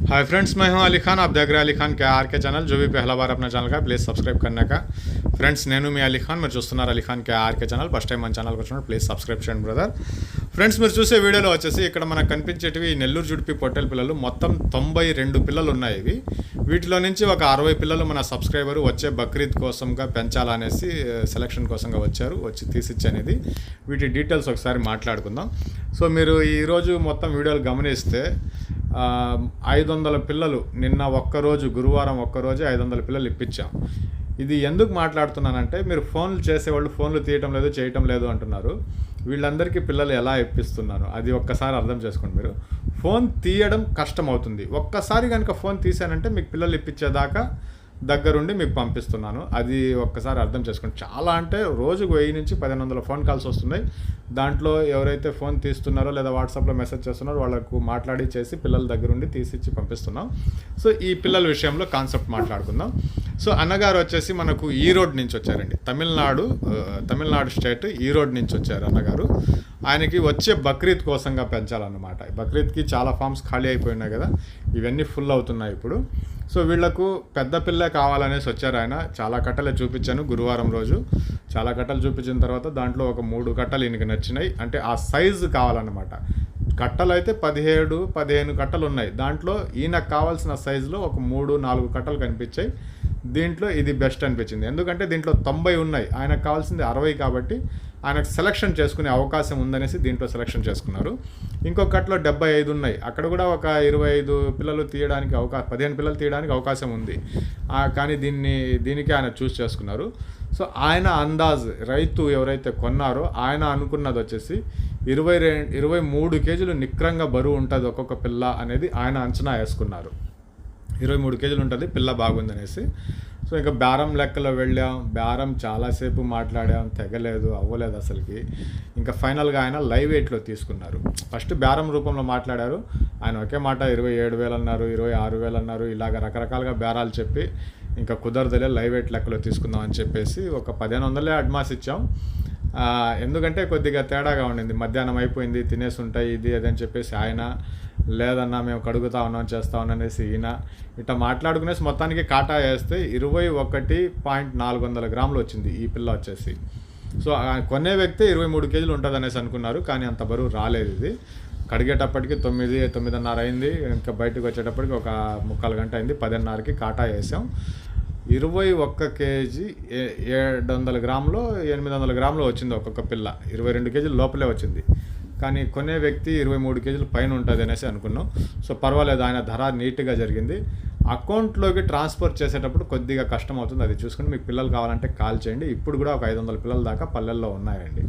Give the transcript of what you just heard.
Hi friends, मैं हूं अली खान। आप देख रहे हैं अली खान के आर के चैनल। जो भी पहला बार अपना चैनल का प्लीज़ सब्सक्राइब करने का ఫ్రెండ్స్ నేను మీ అలీ ఖాన్. మీరు చూస్తున్నారు అలీ ఖాన్ కే ఆర్కే ఛానల్. ఫస్ట్ టైం మన ఛానల్కి వచ్చినప్పుడు ప్లీజ్ సబ్స్క్రైబ్ చేయండి బ్రదర్. ఫ్రెండ్స్, మీరు చూసే వీడియోలో వచ్చేసి ఇక్కడ మనకు కనిపించేటివి నెల్లూరు జుడిపి పొట్టేల పిల్లలు. మొత్తం 92 పిల్లలు ఉన్నాయి. ఇవి వీటిలో నుంచి ఒక 60 పిల్లలు మన సబ్స్క్రైబరు వచ్చే బక్రీద్ కోసంగా పెంచాలనేసి సెలక్షన్ కోసంగా వచ్చి తీసిచ్చి అనేది వీటి డీటెయిల్స్ ఒకసారి మాట్లాడుకుందాం. సో మీరు ఈరోజు మొత్తం వీడియోలు గమనిస్తే 500 పిల్లలు నిన్న ఒక్కరోజు గురువారం ఒక్కరోజు 500 పిల్లలు ఇప్పించాం. ఇది ఎందుకు మాట్లాడుతున్నానంటే, మీరు ఫోన్లు చేసేవాళ్ళు ఫోన్లు తీయటం లేదు, చేయటం లేదు అంటున్నారు. వీళ్ళందరికీ పిల్లలు ఎలా ఇప్పిస్తున్నాను అది ఒక్కసారి అర్థం చేసుకోండి. మీరు ఫోన్ తీయడం కష్టం అవుతుంది. ఒక్కసారి కనుక ఫోన్ తీసానంటే మీకు పిల్లలు ఇప్పించేదాకా దగ్గరుండి మీకు పంపిస్తున్నాను. అది ఒక్కసారి అర్థం చేసుకోండి. చాలా అంటే రోజుకు 1000 నుంచి 1500 ఫోన్ కాల్స్ వస్తున్నాయి. దాంట్లో ఎవరైతే ఫోన్ తీస్తున్నారో లేదా వాట్సాప్లో మెసేజ్ చేస్తున్నారో వాళ్ళకు మాట్లాడి చేసి పిల్లల దగ్గరుండి తీసిచ్చి పంపిస్తున్నాం. సో ఈ పిల్లల విషయంలో కాన్సెప్ట్ మాట్లాడుకుందాం. సో అన్నగారు వచ్చేసి మనకు ఈరోడ్ నుంచి వచ్చారండి. తమిళనాడు స్టేట్ ఈరోడ్ నుంచి వచ్చారు అన్నగారు. ఆయనకి వచ్చే బక్రీద్ కోసంగా పెంచాలన్నమాట. బక్రీద్కి చాలా ఫామ్స్ ఖాళీ అయిపోయినాయి కదా, ఇవన్నీ ఫుల్ అవుతున్నాయి ఇప్పుడు. సో వీళ్లకు పెద్ద పిల్ల కావాలనేసి వచ్చారు. ఆయన చాలా కట్టలే చూపించాను గురువారం రోజు. చాలా కట్టలు చూపించిన తర్వాత దాంట్లో ఒక 3 కట్టలు ఈయనకి నచ్చినాయి. అంటే ఆ సైజు కావాలన్నమాట. కట్టలు అయితే 17-15 కట్టలు ఉన్నాయి. దాంట్లో ఈయనకు కావాల్సిన సైజులో ఒక 3-4 కట్టలు కనిపించాయి. దీంట్లో ఇది బెస్ట్ అనిపించింది. ఎందుకంటే దీంట్లో 90 ఉన్నాయి, ఆయనకు కావాల్సింది 60 కాబట్టి ఆయనకు సెలక్షన్ చేసుకునే అవకాశం ఉందనేసి దీంట్లో సెలక్షన్ చేసుకున్నారు. ఇంకొక కట్టలో 75 ఉన్నాయి. అక్కడ కూడా ఒక 25 పిల్లలు తీయడానికి 15 పిల్లలు తీయడానికి అవకాశం ఉంది. కానీ దీనికి ఆయన చూస్ చేసుకున్నారు. సో ఆయన అందాజ్ రైతు ఎవరైతే కొన్నారో ఆయన అనుకున్నది వచ్చేసి 23 కేజీలు నిక్రంగా బరువు ఉంటుంది ఒక్కొక్క పిల్ల అనేది ఆయన అంచనా వేసుకున్నారు. 23 కేజీలు ఉంటుంది పిల్ల బాగుందనేసి. సో ఇంకా బేరం లెక్కలో వెళ్ళాం. బేరం చాలాసేపు మాట్లాడాం, తెగలేదు, అవ్వలేదు అసలుకి. ఇంకా ఫైనల్గా ఆయన లైవ్ వెయిట్లో తీసుకున్నారు. ఫస్ట్ బేరం రూపంలో మాట్లాడారు. ఆయన ఒకే మాట 27,000 అన్నారు, 26,000 అన్నారు. ఇలాగ రకరకాలుగా బేరాలు చెప్పి ఇంకా కుదరదులే లైవ్ వెయిట్ లెక్కలో తీసుకుందాం అని చెప్పేసి ఒక 1500 అడ్వాన్స్ ఇచ్చాం. ఎందుకంటే కొద్దిగా తేడాగా ఉండింది. మధ్యాహ్నం అయిపోయింది, తినేసి ఉంటాయి ఇది అది అని చెప్పేసి ఆయన, లేదన్నా మేము కడుగుతా ఉన్నాం చేస్తా ఉన్నాం అనేసి ఈయన ఇట్లా మాట్లాడుకునేసి మొత్తానికి కాటా వేస్తే 21.400 గ్రాములు వచ్చింది ఈ పిల్ల వచ్చేసి. సో కొనే వ్యక్తి 23 కేజీలు ఉంటుంది అనేసి అనుకున్నారు, కానీ అంత బరువు రాలేదు. ఇది కడిగేటప్పటికి 9-9:30 అయింది. ఇంకా బయటకు వచ్చేటప్పటికి ఒక 3/4 గంట అయింది. 10:30కి కాటా వేసాం. 21 కేజీ 700 గ్రాములు 800 గ్రాములు వచ్చింది ఒక్కొక్క పిల్ల. 22 కేజీలు లోపలే వచ్చింది. కానీ కొనే వ్యక్తి 23 కేజీలు పైన ఉంటుంది అనేసి అనుకున్నాం. సో పర్వాలేదు, ఆయన ధర నీట్గా జరిగింది. అకౌంట్లోకి ట్రాన్స్ఫర్ చేసేటప్పుడు కొద్దిగా కష్టం అవుతుంది. అది చూసుకుని మీకు పిల్లలు కావాలంటే కాల్ చేయండి. ఇప్పుడు కూడా ఒక 500 పిల్లల దాకా పల్లెల్లో ఉన్నాయండి.